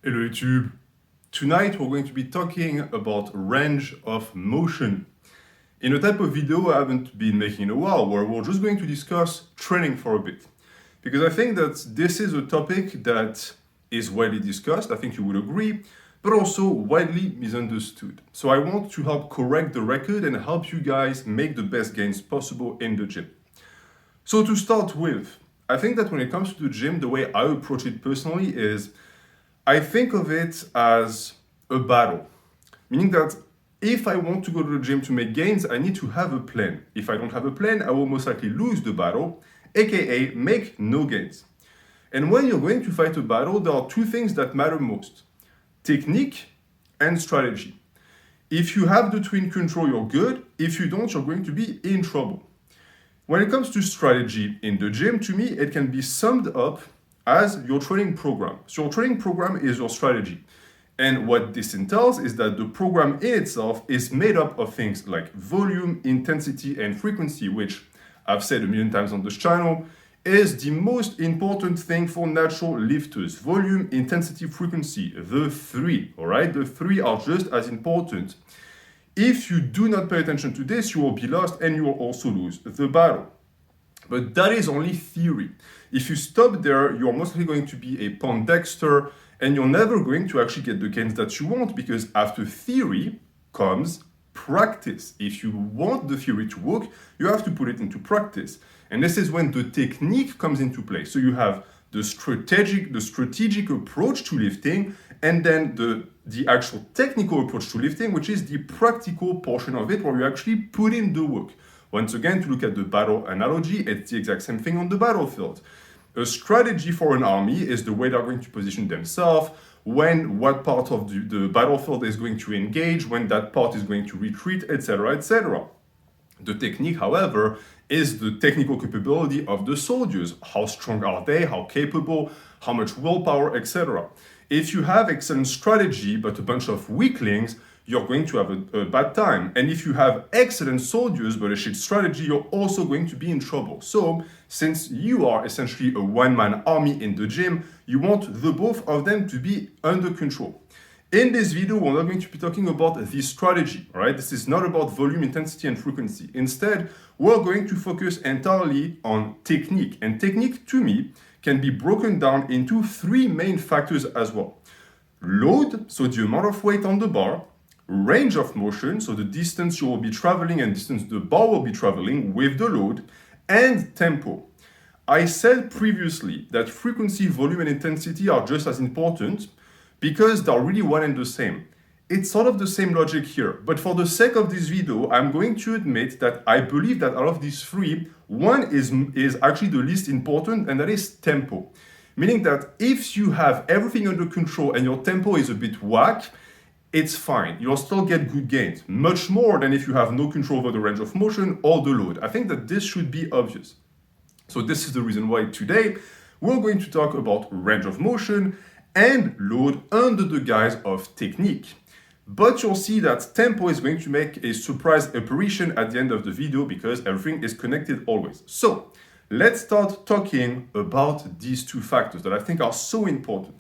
Hello YouTube. Tonight we're going to be talking about range of motion in a type of video I haven't been making in a while, where we're just going to discuss training for a bit. Because I think that this is a topic that is widely discussed, I think you would agree, but also widely misunderstood. So I want to help correct the record and help you guys make the best gains possible in the gym. So to start with, I think that when it comes to the gym, the way I approach it personally is I think of it as a battle, meaning that if I want to go to the gym to make gains, I need to have a plan. If I don't have a plan, I will most likely lose the battle, aka make no gains. And when you're going to fight a battle, there are two things that matter most: technique and strategy. If you have the two in control, you're good. If you don't, you're going to be in trouble. When it comes to strategy in the gym, to me, it can be summed up as your training program. So your training program is your strategy. And what this entails is that the program in itself is made up of things like volume, intensity, and frequency, which I've said a million times on this channel, is the most important thing for natural lifters. Volume, intensity, frequency, the three, all right? The three are just as important. If you do not pay attention to this, you will be lost and you will also lose the battle. But that is only theory. If you stop there, you're mostly going to be a Poindexter and you're never going to actually get the gains that you want, because after theory comes practice. If you want the theory to work, you have to put it into practice. And this is when the technique comes into play. So you have the strategic approach to lifting, and then the actual technical approach to lifting, which is the practical portion of it, where you actually put in the work. Once again, to look at the battle analogy, it's the exact same thing on the battlefield. A strategy for an army is the way they're going to position themselves, what part of the battlefield is going to engage, when that part is going to retreat, etc., etc. The technique, however, is the technical capability of the soldiers. How strong are they? How capable? How much willpower, etc. If you have excellent strategy but a bunch of weaklings, you're going to have a bad time. And if you have excellent soldiers but a shit strategy, you're also going to be in trouble. So, since you are essentially a one-man army in the gym, you want the both of them to be under control. In this video, we're not going to be talking about the strategy, right? This is not about volume, intensity, and frequency. Instead, we're going to focus entirely on technique. And technique, to me, can be broken down into three main factors as well. Load, so the amount of weight on the bar. Range of motion, so the distance you will be traveling and distance the bar will be traveling with the load. And tempo. I said previously that frequency, volume, and intensity are just as important because they're really one and the same. It's sort of the same logic here, but for the sake of this video, I'm going to admit that I believe that out of these three, one is actually the least important, and that is tempo. Meaning that if you have everything under control and your tempo is a bit whack, it's fine. You'll still get good gains, much more than if you have no control over the range of motion or the load. I think that this should be obvious. So this is the reason why today we're going to talk about range of motion and load under the guise of technique. But you'll see that tempo is going to make a surprise apparition at the end of the video because everything is connected always. So let's start talking about these two factors that I think are so important.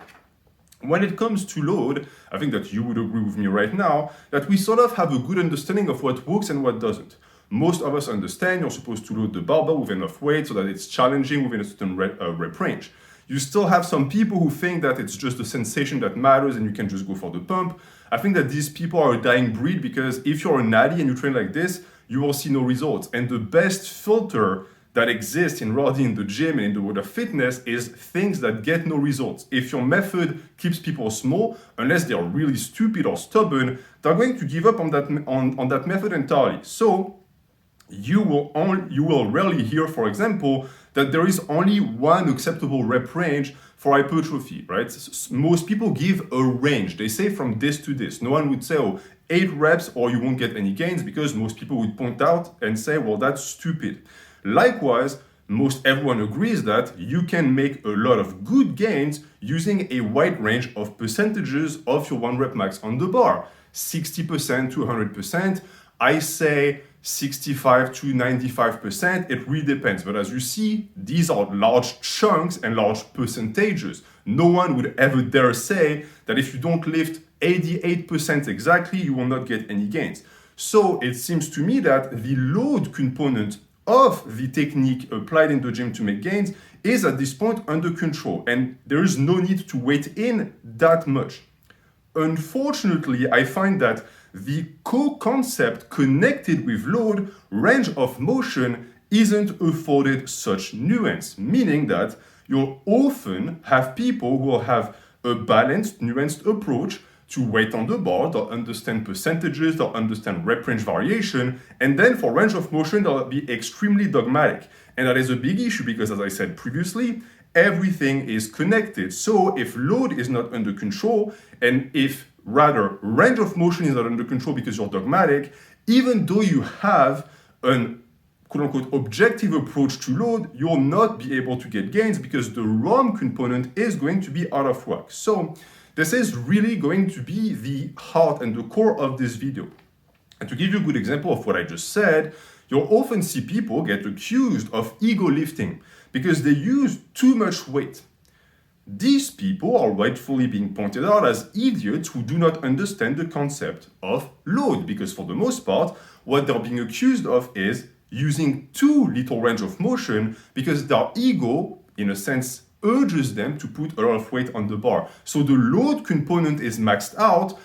When it comes to load, I think that you would agree with me right now that we sort of have a good understanding of what works and what doesn't. Most of us understand you're supposed to load the barbell with enough weight so that it's challenging within a certain rep range. You still have some people who think that it's just the sensation that matters and you can just go for the pump. I think that these people are a dying breed, because if you're a natty and you train like this, you will see no results. And the best filter that exists in reality in the gym and in the world of fitness is things that get no results. If your method keeps people small, unless they are really stupid or stubborn, they're going to give up on that method entirely. So you will rarely hear, for example, that there is only one acceptable rep range for hypertrophy, right? Most people give a range. They say from this to this. No one would say, oh, 8 reps or you won't get any gains, because most people would point out and say, well, that's stupid. Likewise, most everyone agrees that you can make a lot of good gains using a wide range of percentages of your 1 rep max on the bar. 60% to 100%. I say 65 to 95%, it really depends. But as you see, these are large chunks and large percentages. No one would ever dare say that if you don't lift 88% exactly, you will not get any gains. So it seems to me that the load component of the technique applied in the gym to make gains is at this point under control, and there is no need to weight in that much. Unfortunately, I find that the co-concept connected with load, range of motion, isn't afforded such nuance, meaning that you'll often have people who will have a balanced, nuanced approach to weight on the bar. They'll understand percentages, they'll understand rep range variation, and then for range of motion, they'll be extremely dogmatic. And that is a big issue because, as I said previously, everything is connected. So if load is not under control, and if rather range of motion is not under control because you're dogmatic, even though you have an quote-unquote objective approach to load, you'll not be able to get gains because the ROM component is going to be out of whack. So this is really going to be the heart and the core of this video. And to give you a good example of what I just said, you'll often see people get accused of ego lifting because they use too much weight. These people are rightfully being pointed out as idiots who do not understand the concept of load, because for the most part, what they're being accused of is using too little range of motion because their ego, in a sense, urges them to put a lot of weight on the bar. So the load component is maxed out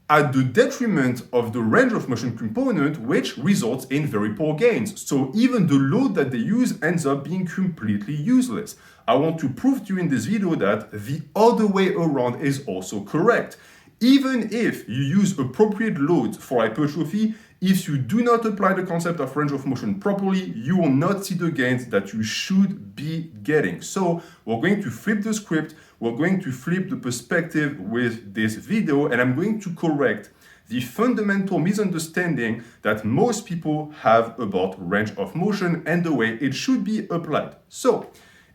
at the detriment of the range of motion component, which results in very poor gains. So even the load that they use ends up being completely useless. I want to prove to you in this video that the other way around is also correct. Even if you use appropriate loads for hypertrophy, if you do not apply the concept of range of motion properly, you will not see the gains that you should be getting. So we're going to flip the script, we're going to flip the perspective with this video, and I'm going to correct the fundamental misunderstanding that most people have about range of motion and the way it should be applied. So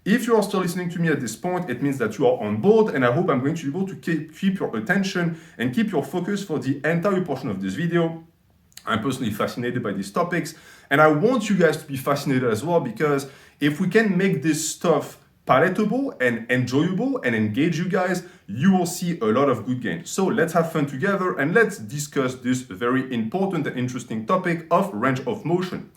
if you are still listening to me at this point, it means that you are on board, and I hope I'm going to be able to keep your attention and keep your focus for the entire portion of this video. I'm personally fascinated by these topics, and I want you guys to be fascinated as well, because if we can make this stuff palatable and enjoyable and engage you guys, you will see a lot of good gains. So let's have fun together and let's discuss this very important and interesting topic of range of motion.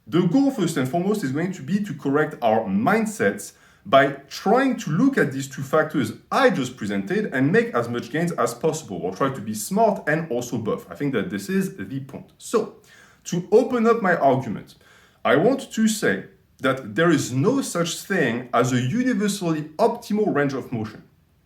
The goal, first and foremost, is going to be to correct our mindsets by trying to look at these two factors I just presented and make as much gains as possible, or try to be smart and also buff. I think that this is the point. So, to open up my argument, I want to say that there is no such thing as a universally optimal range of motion,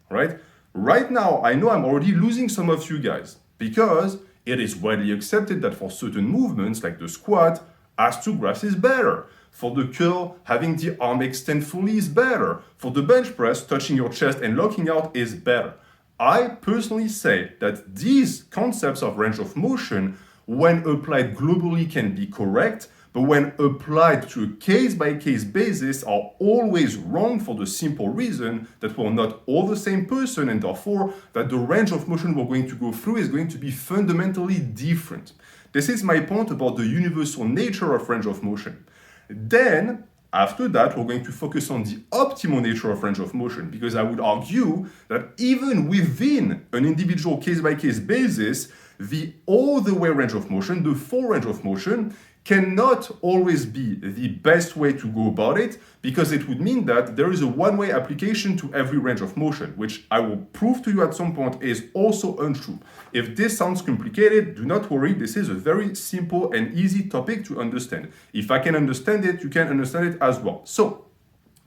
right? Right now, I know I'm already losing some of you guys because it is widely accepted that for certain movements like the squat, ass to grass is better. For the curl, having the arm extend fully is better. For the bench press, touching your chest and locking out is better. I personally say that these concepts of range of motion, when applied globally, can be correct, but when applied to a case-by-case basis are always wrong for the simple reason that we're not all the same person, and therefore that the range of motion we're going to go through is going to be fundamentally different. This is my point about the universal nature of range of motion. Then, after that, we're going to focus on the optimal nature of range of motion, because I would argue that even within an individual case-by-case basis, the all-the-way range of motion, the full range of motion, cannot always be the best way to go about it, because it would mean that there is a one-way application to every range of motion, which I will prove to you at some point is also untrue. If this sounds complicated, do not worry, this is a very simple and easy topic to understand. If I can understand it, you can understand it as well. So,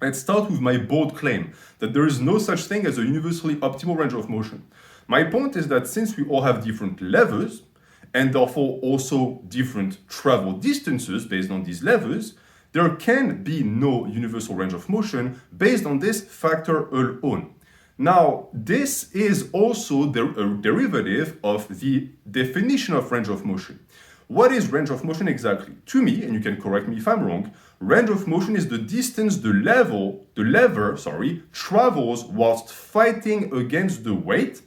let's start with my bold claim that there is no such thing as a universally optimal range of motion. My point is that since we all have different levels, and therefore also different travel distances based on these levels, there can be no universal range of motion based on this factor alone. Now, this is also a derivative of the definition of range of motion. What is range of motion exactly? To me, and you can correct me if I'm wrong, range of motion is the distance the lever travels whilst fighting against the weight,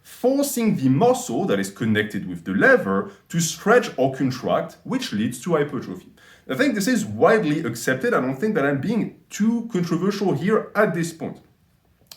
forcing the muscle that is connected with the lever to stretch or contract, which leads to hypertrophy. I think this is widely accepted. I don't think that I'm being too controversial here at this point.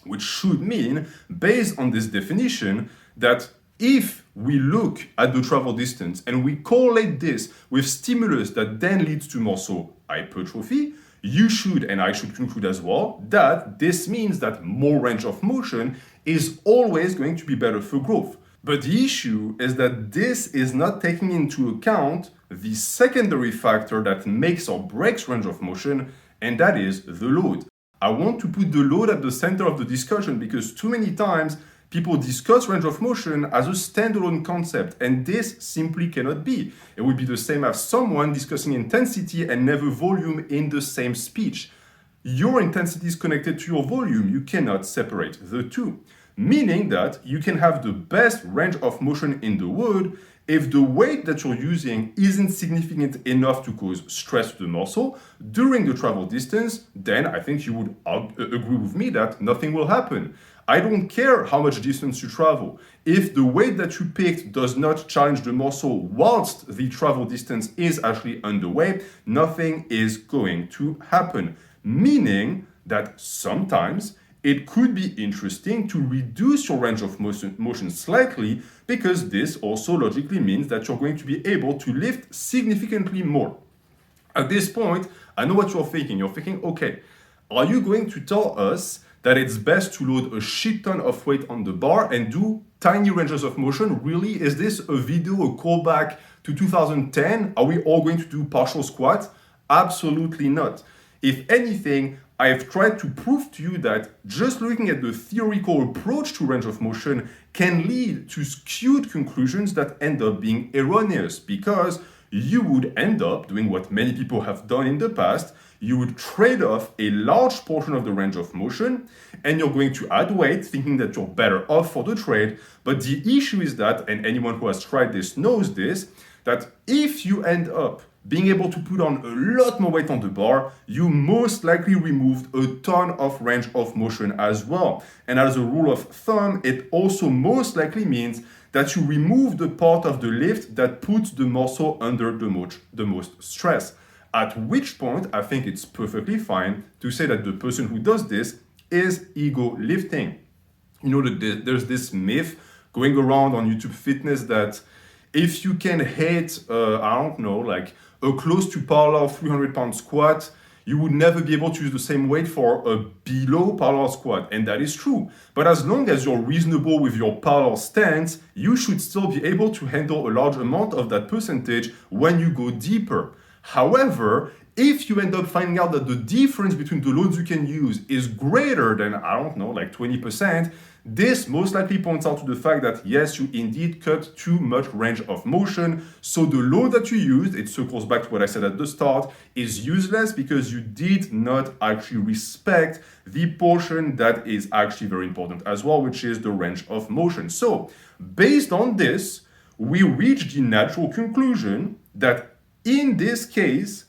which should mean, based on this definition, that if we look at the travel distance and we correlate this with stimulus that then leads to muscle hypertrophy, you should, and I should conclude as well, that this means that more range of motion is always going to be better for growth. But the issue is that this is not taking into account the secondary factor that makes or breaks range of motion, and that is the load. I want to put the load at the center of the discussion because too many times people discuss range of motion as a standalone concept, and this simply cannot be. It would be the same as someone discussing intensity and never volume in the same speech. Your intensity is connected to your volume. You cannot separate the two. Meaning that you can have the best range of motion in the world. If the weight that you're using isn't significant enough to cause stress to the muscle during the travel distance, then I think you would agree with me that nothing will happen. I don't care how much distance you travel. If the weight that you picked does not challenge the muscle whilst the travel distance is actually underway, nothing is going to happen. Meaning that sometimes it could be interesting to reduce your range of motion slightly, because this also logically means that you're going to be able to lift significantly more. At this point, I know what you're thinking. You're thinking, okay, are you going to tell us that it's best to load a shit ton of weight on the bar and do tiny ranges of motion? Really? Is this a video, a callback to 2010? Are we all going to do partial squats? Absolutely not. If anything, I have tried to prove to you that just looking at the theoretical approach to range of motion can lead to skewed conclusions that end up being erroneous, because you would end up doing what many people have done in the past. You would trade off a large portion of the range of motion and you're going to add weight thinking that you're better off for the trade. But the issue is that, and anyone who has tried this knows this, that if you end up being able to put on a lot more weight on the bar, you most likely removed a ton of range of motion as well. And as a rule of thumb, it also most likely means that you remove the part of the lift that puts the muscle under the most stress. At which point, I think it's perfectly fine to say that the person who does this is ego lifting. You know, there's this myth going around on YouTube Fitness that if you can hit, like a close to parallel 300-pound squat, you would never be able to use the same weight for a below parallel squat. And that is true. But as long as you're reasonable with your parallel stance, you should still be able to handle a large amount of that percentage when you go deeper. However, if you end up finding out that the difference between the loads you can use is greater than, like 20%, this most likely points out to the fact that yes, you indeed cut too much range of motion. So the load that you used, it circles back to what I said at the start, is useless because you did not actually respect the portion that is actually very important as well, which is the range of motion. So based on this, we reach the natural conclusion that in this case,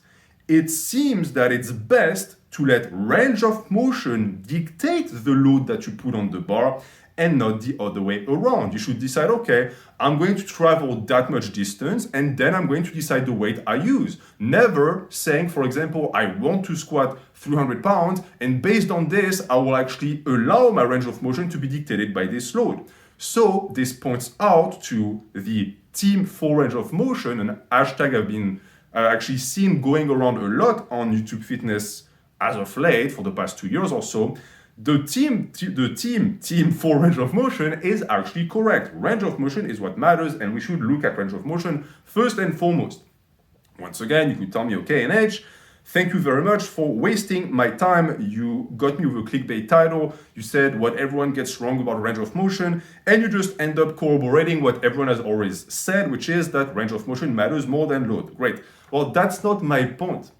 it seems that it's best to let range of motion dictate the load that you put on the bar and not the other way around. You should decide, okay, I'm going to travel that much distance and then I'm going to decide the weight I use. Never saying, for example, I want to squat 300 pounds and based on this, I will actually allow my range of motion to be dictated by this load. So this points out to the team for range of motion, an hashtag I've been actually seen going around a lot on YouTube Fitness as of late for the past 2 years or so. The team for range of motion is actually correct. Range of motion is what matters, and we should look at range of motion first and foremost. Once again, you could tell me, okay, NH, thank you very much for wasting my time. You got me with a clickbait title. You said what everyone gets wrong about range of motion, and you just end up corroborating what everyone has always said, which is that range of motion matters more than load. Great. Well, that's not my point.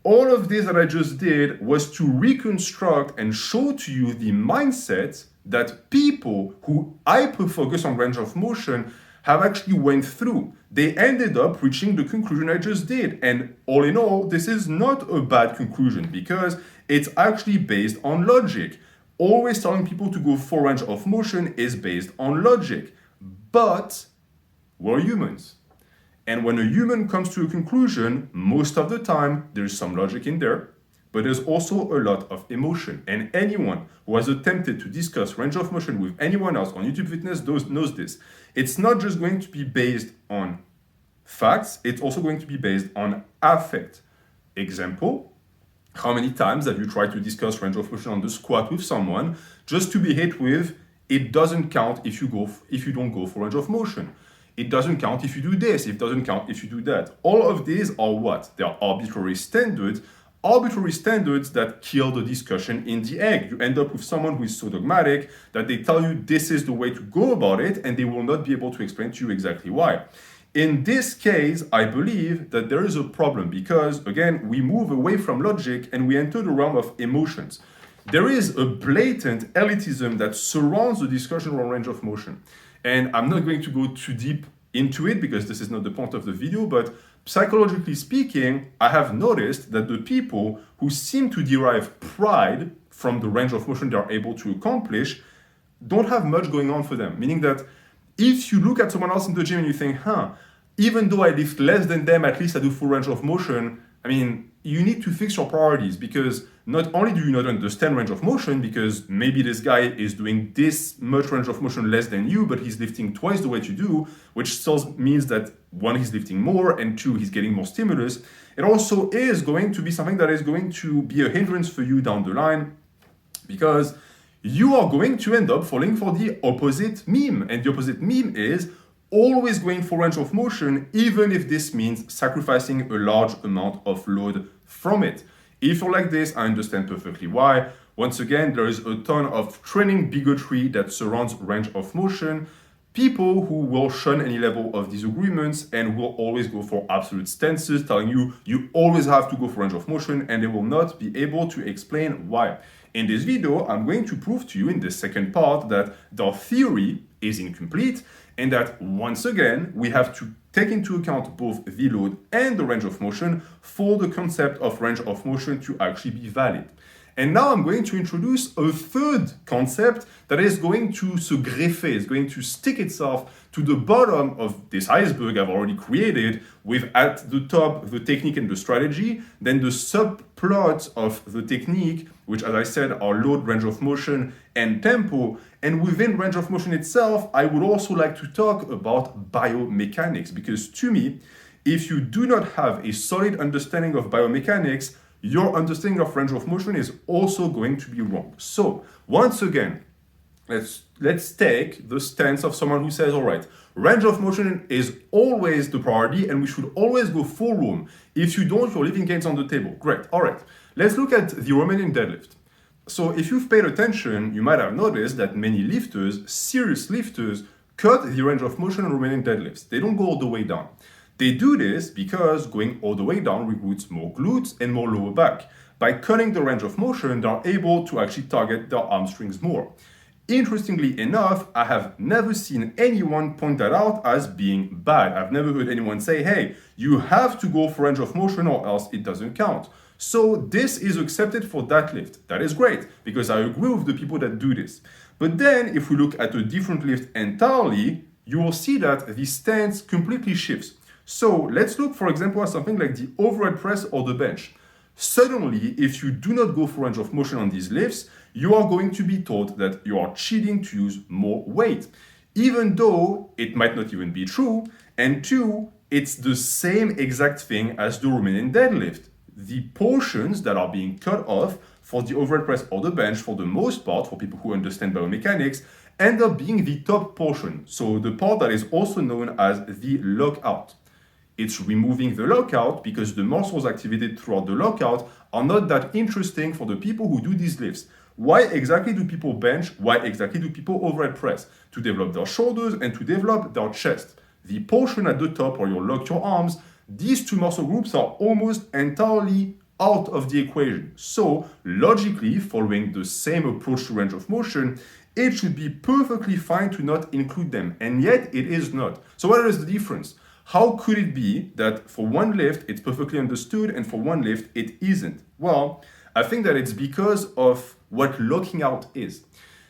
All of this that I just did was to reconstruct and show to you the mindset that people who hyper-focus on range of motion have actually went through. They ended up reaching the conclusion I just did. And all in all, this is not a bad conclusion because it's actually based on logic. Always telling people to go for range of motion is based on logic. But we're humans. And when a human comes to a conclusion, most of the time, there's some logic in there. but there's also a lot of emotion. And anyone who has attempted to discuss range of motion with anyone else on YouTube Fitness knows this. It's not just going to be based on facts, it's also going to be based on affect. Example, how many times have you tried to discuss range of motion on the squat with someone just to be hit with, it doesn't count if you don't go for range of motion. It doesn't count if you do this, it doesn't count if you do that. All of these are what? They are arbitrary standards that kill the discussion in the egg. You end up with someone who is so dogmatic that they tell you this is the way to go about it, and they will not be able to explain to you exactly why. In this case, I believe that there is a problem because, again, we move away from logic and we enter the realm of emotions. There is a blatant elitism that surrounds the discussion around range of motion. And I'm not going to go too deep into it because this is not the point of the video, but psychologically speaking, I have noticed that the people who seem to derive pride from the range of motion they are able to accomplish don't have much going on for them. Meaning that if you look at someone else in the gym and you think, even though I lift less than them, at least I do full range of motion, I mean, you need to fix your priorities because not only do you not understand range of motion because maybe this guy is doing this much range of motion less than you, but he's lifting twice the weight you do, which still means that one, he's lifting more, and two, he's getting more stimulus. It also is going to be something that is going to be a hindrance for you down the line because you are going to end up falling for the opposite meme. And the opposite meme is always going for range of motion, even if this means sacrificing a large amount of load from it. If you're like this, I understand perfectly why. Once again, there is a ton of training bigotry that surrounds range of motion. People who will shun any level of disagreements and will always go for absolute stances, telling you, you always have to go for range of motion, and they will not be able to explain why. In this video, I'm going to prove to you in the second part that the theory is incomplete and that once again, we have to take into account both the load and the range of motion for the concept of range of motion to actually be valid. And now I'm going to introduce a third concept that is going to se greffer, is going to stick itself to the bottom of this iceberg I've already created with at the top the technique and the strategy, then the subplots of the technique, which as I said are load, range of motion, and tempo. And within range of motion itself, I would also like to talk about biomechanics because to me, if you do not have a solid understanding of biomechanics, your understanding of range of motion is also going to be wrong. So once again, let's take the stance of someone who says, all right, range of motion is always the priority and we should always go full room. If you don't, you're leaving gains on the table. Great. All right. Let's look at the Romanian deadlift. So if you've paid attention, you might have noticed that many lifters, serious lifters, cut the range of motion on Romanian deadlifts. They don't go all the way down. They do this because going all the way down recruits more glutes and more lower back. By cutting the range of motion, they're able to actually target their hamstrings more. Interestingly enough, I have never seen anyone point that out as being bad. I've never heard anyone say, hey, you have to go for range of motion or else it doesn't count. So this is accepted for that lift. That is great because I agree with the people that do this. But then if we look at a different lift entirely, you will see that the stance completely shifts. So let's look, for example, at something like the overhead press or the bench. Suddenly, if you do not go for range of motion on these lifts, you are going to be told that you are cheating to use more weight, even though it might not even be true. And two, it's the same exact thing as the Romanian deadlift. The portions that are being cut off for the overhead press or the bench, for the most part, for people who understand biomechanics, end up being the top portion. So the part that is also known as the lockout. It's removing the lockout because the muscles activated throughout the lockout are not that interesting for the people who do these lifts. Why exactly do people bench? Why exactly do people overhead press? To develop their shoulders and to develop their chest. The portion at the top where you lock your arms, these two muscle groups are almost entirely out of the equation. So logically, following the same approach to range of motion, it should be perfectly fine to not include them. And yet it is not. So what is the difference? How could it be that for one lift, it's perfectly understood and for one lift, it isn't? Well, I think that it's because of what locking out is.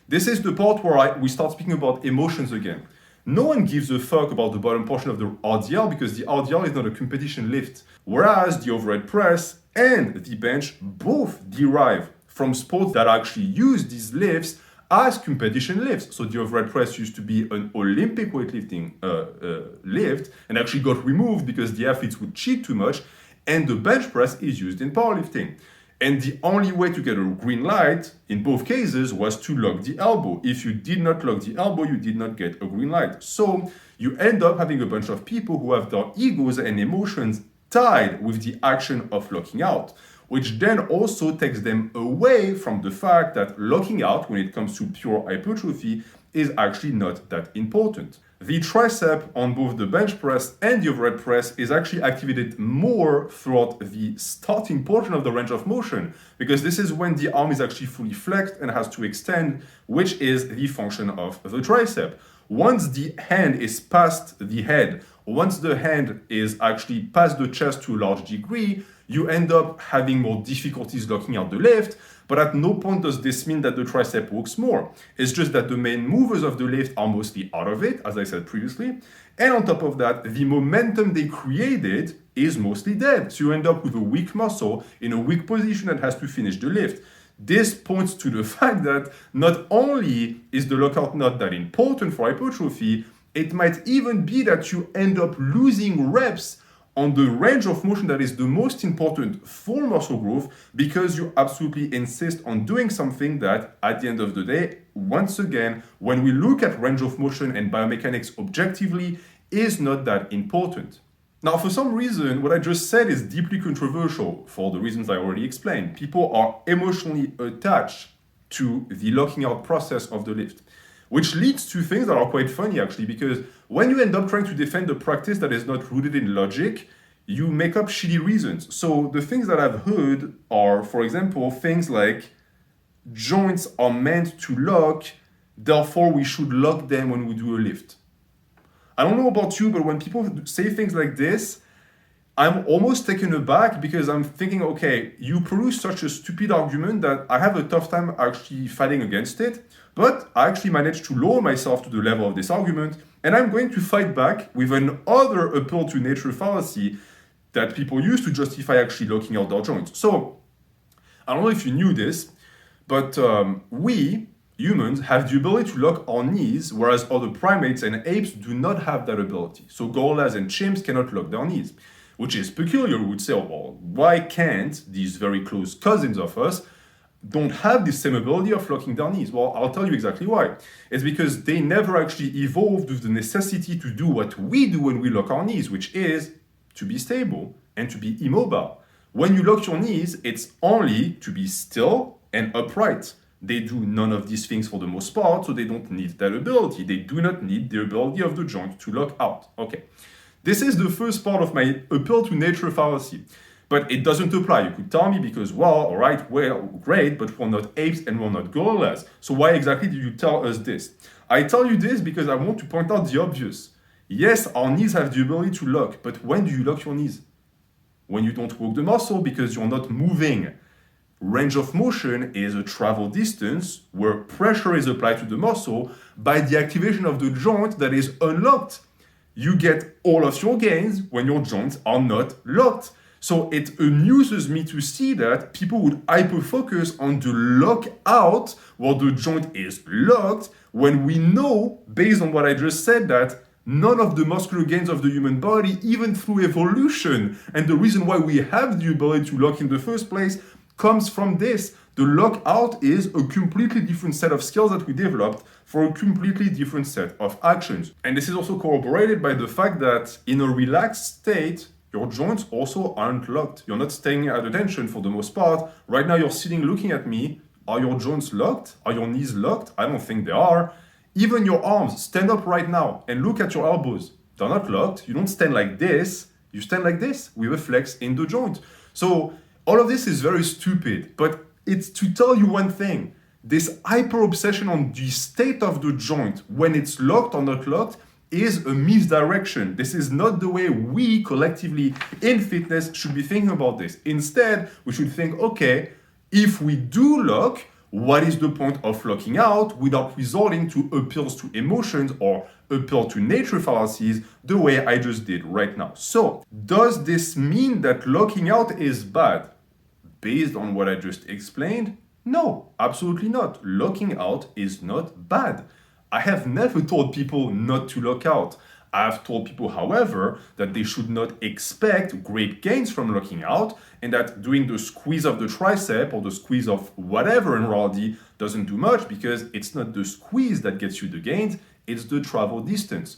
This is the part where we start speaking about emotions again. No one gives a fuck about the bottom portion of the RDL because the RDL is not a competition lift. Whereas the overhead press and the bench both derive from sports that actually use these lifts as competition lifts. So the overhead press used to be an Olympic weightlifting lift and actually got removed because the athletes would cheat too much, and the bench press is used in powerlifting. And the only way to get a green light in both cases was to lock the elbow. If you did not lock the elbow, you did not get a green light. So you end up having a bunch of people who have their egos and emotions tied with the action of locking out, which then also takes them away from the fact that locking out, when it comes to pure hypertrophy, is actually not that important. The tricep on both the bench press and the overhead press is actually activated more throughout the starting portion of the range of motion, because this is when the arm is actually fully flexed and has to extend, which is the function of the tricep. Once the hand is past the head, once the hand is actually past the chest to a large degree, you end up having more difficulties locking out the lift, but at no point does this mean that the tricep works more. It's just that the main movers of the lift are mostly out of it, as I said previously, and on top of that, the momentum they created is mostly dead. So you end up with a weak muscle in a weak position that has to finish the lift. This points to the fact that not only is the lockout not that important for hypertrophy, it might even be that you end up losing reps on the range of motion that is the most important for muscle growth, because you absolutely insist on doing something that, at the end of the day, once again, when we look at range of motion and biomechanics objectively, is not that important. Now, for some reason, what I just said is deeply controversial for the reasons I already explained. People are emotionally attached to the locking out process of the lift, which leads to things that are quite funny, actually, because when you end up trying to defend a practice that is not rooted in logic, you make up shitty reasons. So the things that I've heard are, for example, things like joints are meant to lock, therefore we should lock them when we do a lift. I don't know about you, but when people say things like this, I'm almost taken aback, because I'm thinking, okay, you produce such a stupid argument that I have a tough time actually fighting against it, but I actually managed to lower myself to the level of this argument, and I'm going to fight back with another appeal to nature fallacy that people use to justify actually locking out their joints. So, I don't know if you knew this, but we, humans, have the ability to lock our knees, whereas other primates and apes do not have that ability. So gorillas and chimps cannot lock their knees, which is peculiar. We would say, well, why can't these very close cousins of us don't have the same ability of locking their knees? Well, I'll tell you exactly why. It's because they never actually evolved with the necessity to do what we do when we lock our knees, which is to be stable and to be immobile. When you lock your knees, it's only to be still and upright. They do none of these things for the most part, so they don't need that ability. They do not need the ability of the joint to lock out. Okay. This is the first part of my appeal to nature fallacy. But it doesn't apply. You could tell me because, well, all right, well, great, but we're not apes and we're not gorillas. So why exactly do you tell us this? I tell you this because I want to point out the obvious. Yes, our knees have the ability to lock, but when do you lock your knees? When you don't work the muscle because you're not moving. Range of motion is a travel distance where pressure is applied to the muscle by the activation of the joint that is unlocked. You get all of your gains when your joints are not locked. So it amuses me to see that people would hyper-focus on the lockout while the joint is locked, when we know, based on what I just said, that none of the muscular gains of the human body, even through evolution, and the reason why we have the ability to lock in the first place, comes from this. The lockout is a completely different set of skills that we developed for a completely different set of actions. And this is also corroborated by the fact that in a relaxed state, your joints also aren't locked. You're not staying at attention for the most part. Right now you're sitting looking at me. Are your joints locked? Are your knees locked? I don't think they are. Even your arms, stand up right now and look at your elbows. They're not locked. You don't stand like this. You stand like this with a flex in the joint. So all of this is very stupid, but it's to tell you one thing. This hyper obsession on the state of the joint, when it's locked or not locked, is a misdirection. This is not the way we collectively in fitness should be thinking about this. Instead, we should think, okay, if we do lock, what is the point of locking out without resorting to appeals to emotions or appeal to nature fallacies the way I just did right now? So, does this mean that locking out is bad? based on what I just explained? No, absolutely not. Locking out is not bad. I have never told people not to lock out. I have told people, however, that they should not expect great gains from locking out, and that doing the squeeze of the tricep or the squeeze of whatever in RD doesn't do much, because it's not the squeeze that gets you the gains, it's the travel distance.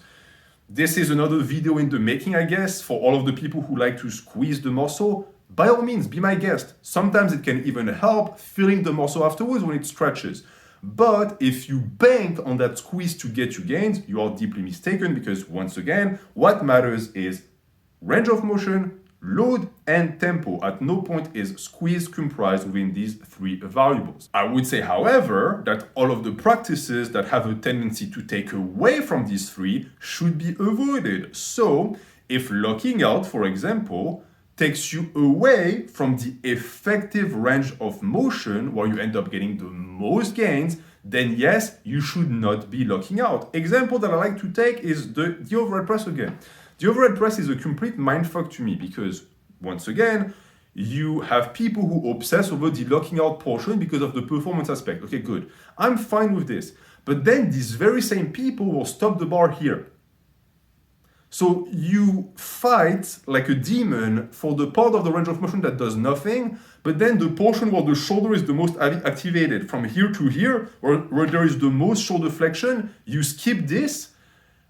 This is another video in the making, I guess, for all of the people who like to squeeze the muscle. By all means, be my guest. Sometimes it can even help feeling the muscle afterwards when it stretches. But if you bank on that squeeze to get you gains, you are deeply mistaken, because once again, what matters is range of motion, load, and tempo. At no point is squeeze comprised within these three variables. I would say, however, that all of the practices that have a tendency to take away from these three should be avoided. So if locking out, for example, takes you away from the effective range of motion where you end up getting the most gains, then yes, you should not be locking out. Example that I like to take is the overhead press again. The overhead press is a complete mindfuck to me, because once again, you have people who obsess over the locking out portion because of the performance aspect. Okay, good. I'm fine with this. But then these very same people will stop the bar here. So you fight like a demon for the part of the range of motion that does nothing, but then the portion where the shoulder is the most activated, from here to here, where there is the most shoulder flexion, you skip this.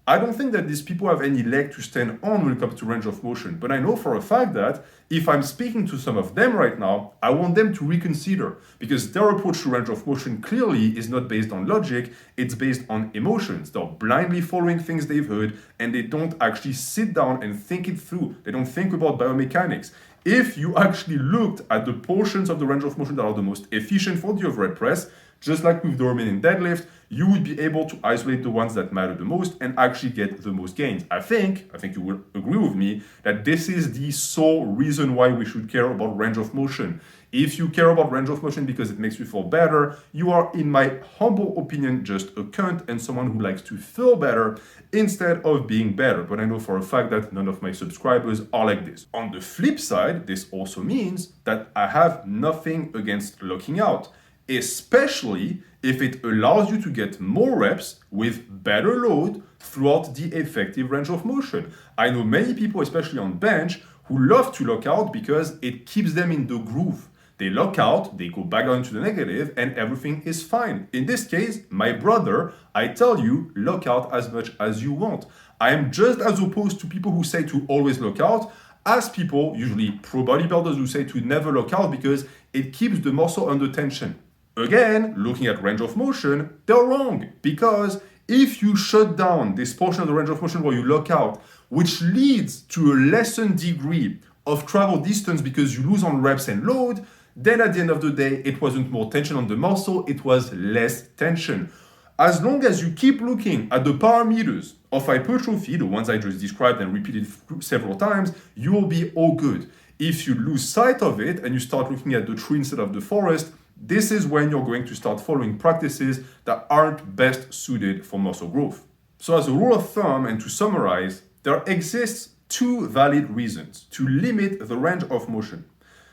I don't think that these people have any leg to stand on when it comes to range of motion, but I know for a fact that if I'm speaking to some of them right now, I want them to reconsider, because their approach to range of motion clearly is not based on logic, it's based on emotions. They're blindly following things they've heard, and they don't actually sit down and think it through. They don't think about biomechanics. If you actually looked at the portions of the range of motion that are the most efficient for the overhead press, just like with the Romanian deadlift, you would be able to isolate the ones that matter the most and actually get the most gains. I think you will agree with me that this is the sole reason why we should care about range of motion. If you care about range of motion because it makes you feel better, you are, in my humble opinion, just a cunt and someone who likes to feel better instead of being better. But I know for a fact that none of my subscribers are like this. On the flip side, this also means that I have nothing against locking out, especially if it allows you to get more reps with better load throughout the effective range of motion. I know many people, especially on bench, who love to lock out because it keeps them in the groove. They lock out, they go back down to the negative, and everything is fine. In this case, my brother, I tell you, lock out as much as you want. I am just as opposed to people who say to always lock out, as people, usually pro bodybuilders, who say to never lock out because it keeps the muscle under tension. Again, looking at range of motion, they're wrong, because if you shut down this portion of the range of motion where you lock out, which leads to a lessened degree of travel distance because you lose on reps and load, then at the end of the day, it wasn't more tension on the muscle, it was less tension. As long as you keep looking at the parameters of hypertrophy, the ones I just described and repeated several times, you will be all good. If you lose sight of it and you start looking at the tree instead of the forest, this is when you're going to start following practices that aren't best suited for muscle growth. So as a rule of thumb, and to summarize, there exists two valid reasons to limit the range of motion.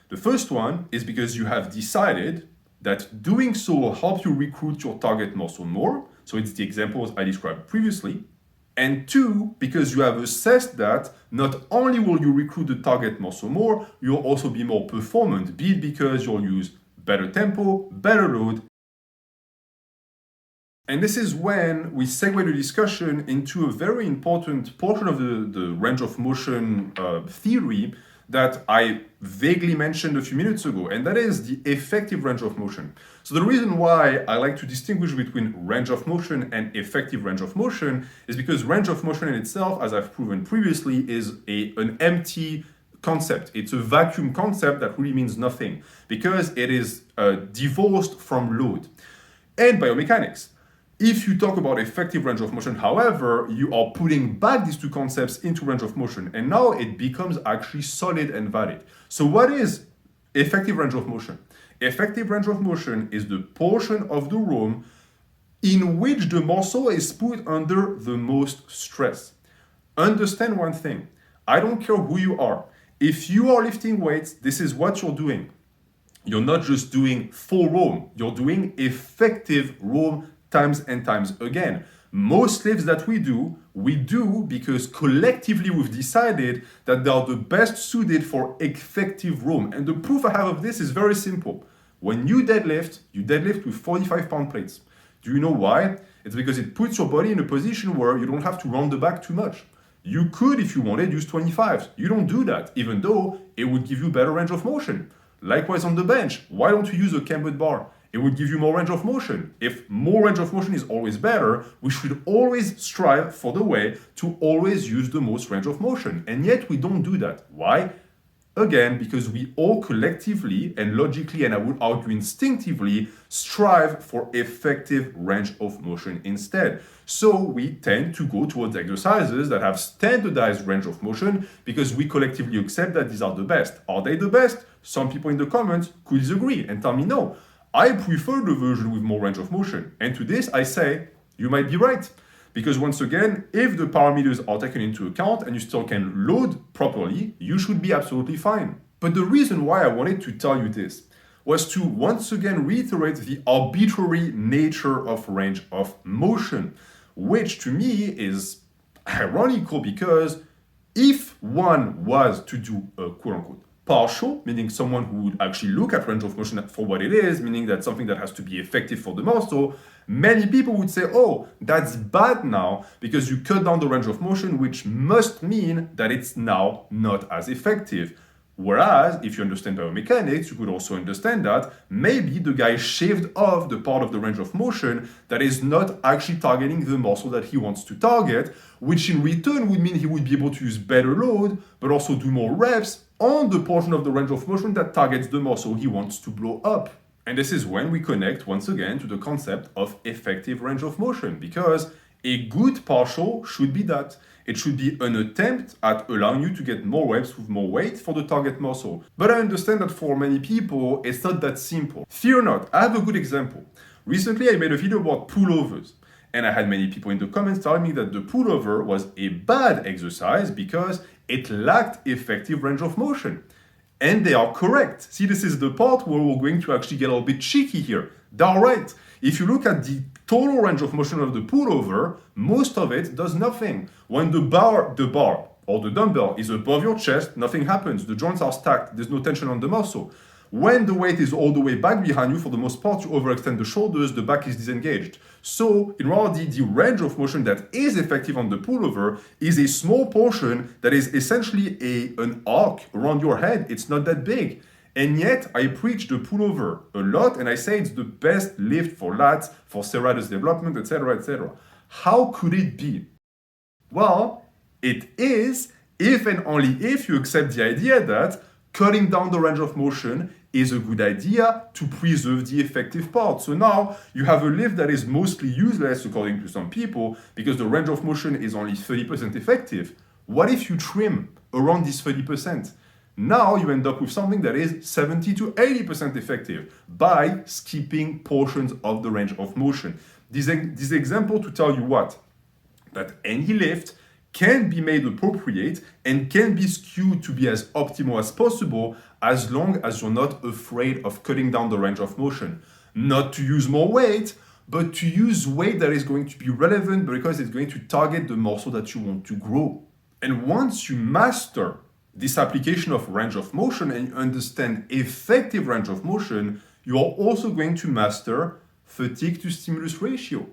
The first one is because you have decided that doing so will help you recruit your target muscle more. So it's the examples I described previously. And two, because you have assessed that not only will you recruit the target muscle more, you'll also be more performant, be it because you'll use better tempo, better load. And this is when we segue the discussion into a very important portion of the range of motion theory that I vaguely mentioned a few minutes ago, and that is the effective range of motion. So the reason why I like to distinguish between range of motion and effective range of motion is because range of motion in itself, as I've proven previously, is an empty concept. It's a vacuum concept that really means nothing because it is divorced from load and biomechanics. If you talk about effective range of motion, however, you are putting back these two concepts into range of motion, and now it becomes actually solid and valid. So what is effective range of motion? Effective range of motion is the portion of the ROM in which the muscle is put under the most stress. Understand one thing. I don't care who you are. If you are lifting weights, this is what you're doing. you're not just doing full ROM, you're doing effective ROM times and times again. Most lifts that we do because collectively we've decided that they are the best suited for effective ROM. And the proof I have of this is very simple. When you deadlift with 45-pound plates. Do you know why? It's because it puts your body in a position where you don't have to round the back too much. You could, if you wanted, use 25s. You don't do that, even though it would give you better range of motion. Likewise on the bench, why don't you use a cambered bar? It would give you more range of motion. If more range of motion is always better, we should always strive for the way to always use the most range of motion. And yet we don't do that. Why? Again, because we all collectively and logically, and I would argue instinctively, strive for effective range of motion instead. So we tend to go towards exercises that have standardized range of motion because we collectively accept that these are the best. Are they the best? Some people in the comments could disagree and tell me no. I prefer the version with more range of motion. And to this, I say, you might be right. Because once again, if the parameters are taken into account and you still can load properly, you should be absolutely fine. But the reason why I wanted to tell you this was to once again reiterate the arbitrary nature of range of motion, which to me is ironical because if one was to do a quote-unquote partial, meaning someone who would actually look at range of motion for what it is, meaning that something that has to be effective for the muscle, many people would say, oh, that's bad now because you cut down the range of motion, which must mean that it's now not as effective. Whereas, if you understand biomechanics, you could also understand that maybe the guy shaved off the part of the range of motion that is not actually targeting the muscle that he wants to target, which in return would mean he would be able to use better load, but also do more reps on the portion of the range of motion that targets the muscle he wants to blow up. And this is when we connect once again to the concept of effective range of motion, because a good partial should be that. It should be an attempt at allowing you to get more reps with more weight for the target muscle. But I understand that for many people, it's not that simple. Fear not, I have a good example. Recently, I made a video about pullovers. And I had many people in the comments telling me that the pullover was a bad exercise because it lacked effective range of motion. And they are correct. See, this is the part where we're going to actually get a little bit cheeky here. They're right. If you look at the total range of motion of the pullover, most of it does nothing. When the bar or the dumbbell is above your chest, nothing happens. The joints are stacked. There's no tension on the muscle. When the weight is all the way back behind you, for the most part, you overextend the shoulders, the back is disengaged. So, in reality, the range of motion that is effective on the pullover is a small portion that is essentially an arc around your head. It's not that big. And yet, I preach the pullover a lot, and I say it's the best lift for lats, for serratus development, etc., etc. How could it be? Well, it is if and only if you accept the idea that cutting down the range of motion is a good idea to preserve the effective part. So now you have a lift that is mostly useless according to some people because the range of motion is only 30% effective. What if you trim around this 30%? Now you end up with something that is 70 to 80% effective by skipping portions of the range of motion. This example to tell you what? That any lift can be made appropriate and can be skewed to be as optimal as possible as long as you're not afraid of cutting down the range of motion. Not to use more weight, but to use weight that is going to be relevant because it's going to target the muscle that you want to grow. And once you master this application of range of motion and you understand effective range of motion, you are also going to master fatigue to stimulus ratio.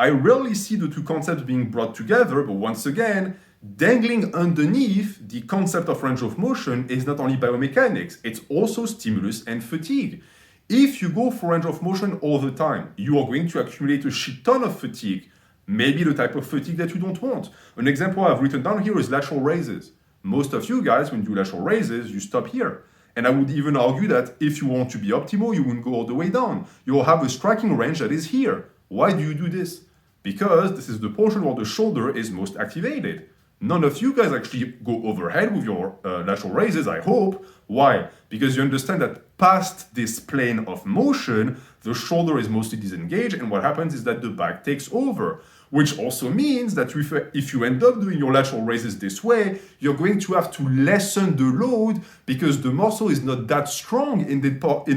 I rarely see the two concepts being brought together, but once again, dangling underneath the concept of range of motion is not only biomechanics, it's also stimulus and fatigue. If you go for range of motion all the time, you are going to accumulate a shit ton of fatigue, maybe the type of fatigue that you don't want. An example I've written down here is lateral raises. Most of you guys, when you do lateral raises, you stop here. And I would even argue that if you want to be optimal, you wouldn't go all the way down. You will have a striking range that is here. Why do you do this? Because this is the portion where the shoulder is most activated. None of you guys actually go overhead with your lateral raises, I hope. Why? Because you understand that past this plane of motion, the shoulder is mostly disengaged, and what happens is that the back takes over. Which also means that if you end up doing your lateral raises this way, you're going to have to lessen the load because the muscle is not that strong in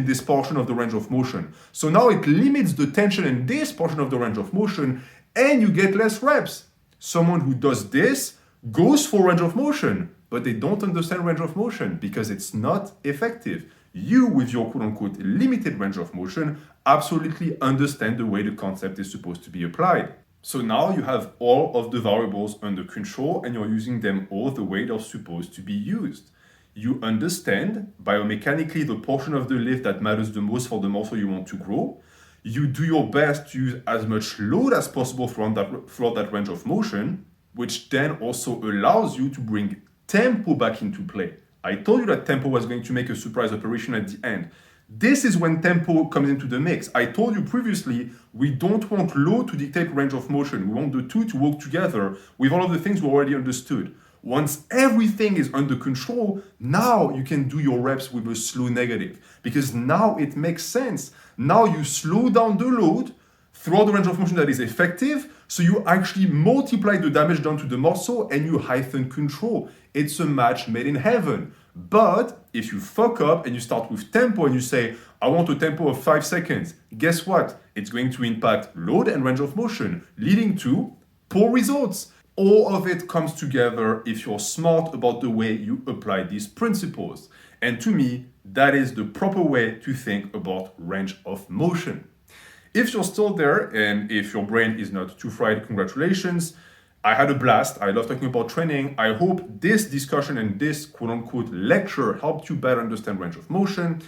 this portion of the range of motion. So now it limits the tension in this portion of the range of motion and you get less reps. Someone who does this goes for range of motion, but they don't understand range of motion because it's not effective. You, with your quote-unquote limited range of motion, absolutely understand the way the concept is supposed to be applied. So now you have all of the variables under control and you're using them all the way they're supposed to be used. You understand biomechanically the portion of the lift that matters the most for the muscle you want to grow. You do your best to use as much load as possible throughout that range of motion, which then also allows you to bring tempo back into play. I told you that tempo was going to make a surprise operation at the end. This is when tempo comes into the mix. I told you previously, we don't want load to dictate range of motion. We want the two to work together with all of the things we already understood. Once everything is under control, now you can do your reps with a slow negative because now it makes sense. Now you slow down the load throughout the range of motion that is effective, so you actually multiply the damage done to the muscle and you heighten control. It's a match made in heaven. But if you fuck up and you start with tempo and you say, I want a tempo of 5 seconds, guess what? It's going to impact load and range of motion, leading to poor results. All of it comes together if you're smart about the way you apply these principles. And to me, that is the proper way to think about range of motion. If you're still there and if your brain is not too fried, congratulations. I had a blast. I love talking about training. I hope this discussion and this quote-unquote lecture helped you better understand range of motion.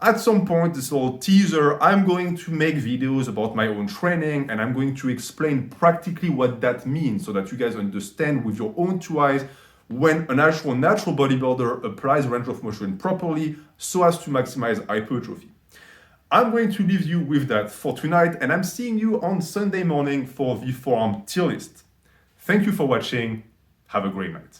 At some point, this little teaser, I'm going to make videos about my own training and I'm going to explain practically what that means so that you guys understand with your own two eyes when an actual natural bodybuilder applies range of motion properly so as to maximize hypertrophy. I'm going to leave you with that for tonight and I'm seeing you on Sunday morning for the forearm tier list. Thank you for watching. Have a great night.